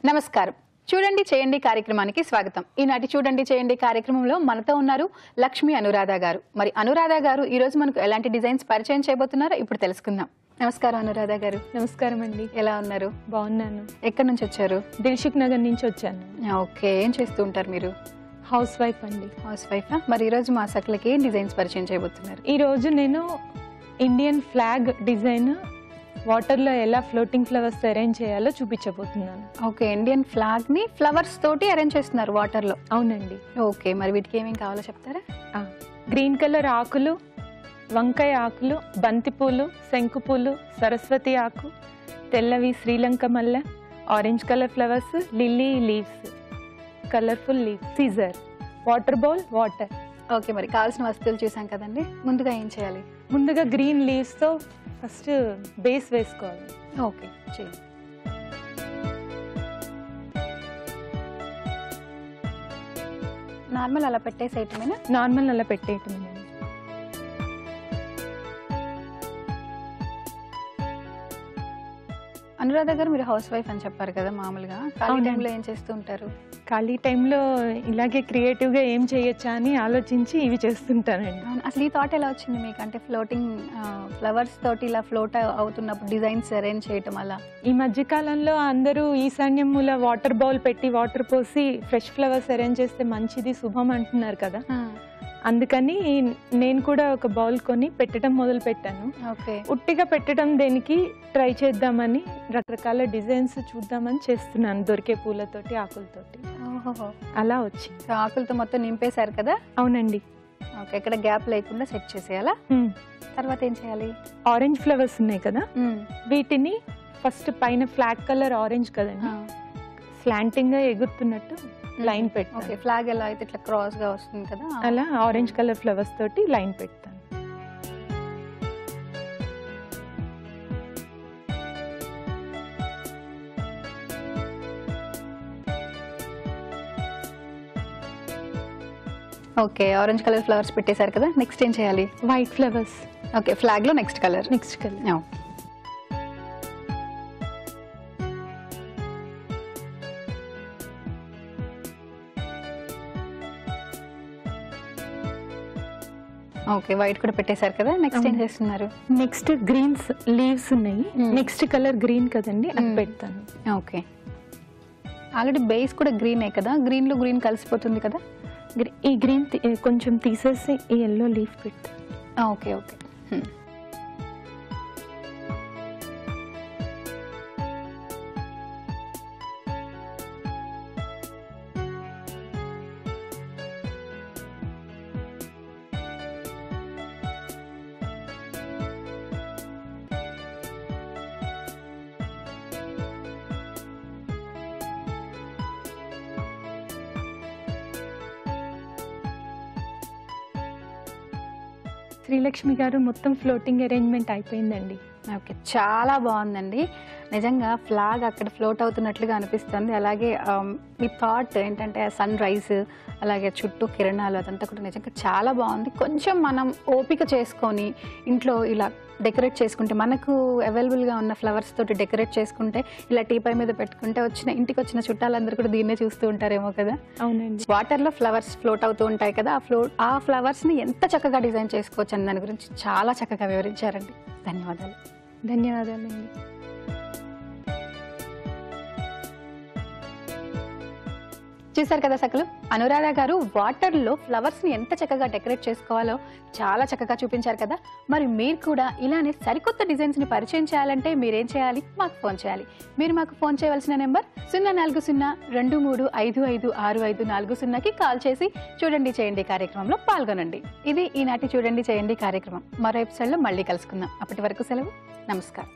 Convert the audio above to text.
నమస్కారం. చూడండి చేయండి కార్యక్రమానికి స్వాగతం. ఈనాటి చూడండి చేయండి కార్యక్రమంలో మనతో ఉన్నారు లక్ష్మి అనురాధ గారు. మరి అనురాధ గారు ఈ రోజు మనకు ఎలాంటి డిజైన్స్ పరిచయం చేయబోతున్నారో ఇప్పుడు తెలుసుకుందాం. నమస్కారం అనురాధ గారు. నమస్కారం అండి. ఎలా ఉన్నారు? బాగున్నాను. ఎక్కడి నుంచి వచ్చారు? దిల్షుక్ నగర్ నుంచి వచ్చాను. ఓకే, ఏం చేస్తూ ఉంటారు మీరు? హౌస్ వైఫ్ అండి. హౌస్ వైఫా? మరి ఈ రోజు మా సకులకి ఏం డిజైన్స్ పరిచయం చేయబోతున్నారు? ఈ రోజు నేను ఇండియన్ ఫ్లాగ్ డిజైన్ వాటర్లో ఎలా ఫ్లోటింగ్ ఫ్లవర్స్ అరేంజ్ చేయాలో చూపించబోతున్నాను. ఓకే, ఇండియన్ ఫ్లాగ్ ని ఫ్లవర్స్ తోటి అరేంజ్ చేస్తున్నారు వాటర్ లో. అవునండి. ఓకే, మరి వీటికి ఏమేమి కావాలో చెప్తారా? గ్రీన్ కలర్ ఆకులు, వంకాయ ఆకులు, బంతిపూలు, శంకుపూలు, సరస్వతి ఆకు, తెల్లవి శ్రీలంక మల్లె, orange colour flowers, lily leaves, colourful leaves, scissor, water bowl, water. Okay, మరి కావాల్సిన వస్తువులు చూసాం కదండి. ముందుగా ఏం చేయాలి? ముందుగా గ్రీన్ లీవ్స్ తో ఫస్ట్ బేస్ వేసుకోవాలి. ఓకే, చేయండి. నార్మల్ అలా పెట్టేసేయటమేనా? నార్మల్ అలా పెట్టేయటం. అనురాధ గారు, మీరు హౌస్ వైఫ్ అని చెప్పారు కదా, మామూలుగా ఖాళీ టైంలో ఏం చేస్తూ ఉంటారు? ఖాళీ టైంలో ఇలాగే క్రియేటివ్గా ఏం చేయొచ్చా అని ఆలోచించి ఇవి చేస్తుంటానండి. అసలు ఈ థాట్ ఎలా వచ్చింది మీకు? అంటే ఫ్లోటింగ్ ఫ్లవర్స్ తోటి ఇలా ఫ్లోట్ అవుతున్నప్పుడు డిజైన్స్ అరేంజ్ చేయటం అలా? ఈ మధ్యకాలంలో అందరూ ఈశాన్యం మూల వాటర్ బౌల్ పెట్టి వాటర్ పోసి ఫ్రెష్ ఫ్లవర్స్ అరేంజ్ చేస్తే మంచిది, శుభం అంటున్నారు కదా. అందుకని నేను కూడా ఒక బౌల్ కొని పెట్టడం మొదలు పెట్టాను. ఉట్టిగా పెట్టడం దేనికి, ట్రై చేద్దామని రకరకాల డిజైన్స్ చూద్దామని చేస్తున్నాను. దొరికే పూలతోటి, ఆకులతోటి. అలా వచ్చి ఆకులతో మొత్తం నింపేశారు కదా? అవునండి. ఓకే, ఇక్కడ గ్యాప్ లేకుండా సెట్ చేసేయాలా? తర్వాత ఏం చేయాలి? ఆరెంజ్ ఫ్లవర్స్ ఉన్నాయి కదా, వీటిని ఫస్ట్ పైన ఫ్లాగ్ కలర్ ఆరెంజ్ కదండి, స్లాంటింగ్ గా ఎగురుతున్నట్టు లైన్ పెడతాను. ఓకే, ఫ్లాగ్ ఎలా అయితే ఇట్లా క్రాస్ గా వస్తుంది కదా, అలా ఆరెంజ్ కలర్ ఫ్లవర్స్ తోటి లైన్ పెడతాను. ఓకే, ఆరెంజ్ కలర్ ఫ్లవర్స్ పెట్టేశారు కదా, నెక్స్ట్ ఏం చేయాలి? White flowers. ఓకే, ఫ్లాగ్ లో next colour. Next colour. Okay, white కూడా పెట్టేశారు కదా, నెక్స్ట్ ఏం చేస్తున్నారు? నెక్స్ట్ గ్రీన్స్ లీవ్స్ ఉన్నాయి, నెక్స్ట్ కలర్ గ్రీన్ కదండి, అది పెడతాను. ఓకే, ఆల్రెడీ బేస్ కూడా గ్రీనే కదా, గ్రీన్ లో గ్రీన్ కలిసిపోతుంది కదా. ఈ గ్రీన్ కొంచెం తీసేసి ఈ ఎల్లో లీఫ్ పెడతాను. Okay okay. శ్రీలక్ష్మి గారు, మొత్తం ఫ్లోటింగ్ అరేంజ్మెంట్ అయిపోయిందండి. ఓకే, చాలా బాగుందండి. నిజంగా ఫ్లాగ్ అక్కడ ఫ్లోట్ అవుతున్నట్లుగా అనిపిస్తుంది. అలాగే మీ థాట్ ఏంటంటే సన్ రైజ్, అలాగే చుట్టూ కిరణాలు, అదంతా కూడా నిజంగా చాలా బాగుంది. కొంచెం మనం ఓపిక చేసుకొని ఇంట్లో ఇలా డెకరేట్ చేసుకుంటే, మనకు అవైలబుల్గా ఉన్న ఫ్లవర్స్ తోటి డెకరేట్ చేసుకుంటే, ఇలా టీపై మీద పెట్టుకుంటే ఇంటికి వచ్చిన చుట్టాలందరూ కూడా దీన్నే చూస్తూ ఉంటారేమో కదా. అవునండి. వాటర్లో ఫ్లవర్స్ ఫ్లోట్ అవుతూ ఉంటాయి కదా, ఆ ఫ్లవర్స్ని ఎంత చక్కగా డిజైన్ చేసుకోవచ్చు అని దాని గురించి చాలా చక్కగా వివరించారండి. ధన్యవాదాలు. ధన్యవాదాలండి. చూసారు కదా సకలు, అనురాధ గారు వాటర్ లో ఫ్లవర్స్ ని ఎంత చక్కగా డెకరేట్ చేసుకోవాలో చాలా చక్కగా చూపించారు కదా. మరి మీరు కూడా ఇలానే సరికొత్త డిజైన్స్ ని పరిచయం చేయాలంటే మీరేం చేయాలి? మాకు ఫోన్ చేయాలి. మీరు మాకు ఫోన్ చేయవలసిన నెంబర్ 040223556540కి కాల్ చేసి చూడండి చేయండి కార్యక్రమంలో పాల్గొనండి. ఇది ఈనాటి చూడండి చేయండి కార్యక్రమం. మరో ఎపిసోడ్ లో మళ్ళీ కలుసుకుందాం. అప్పటి వరకు సెలవు. నమస్కారం.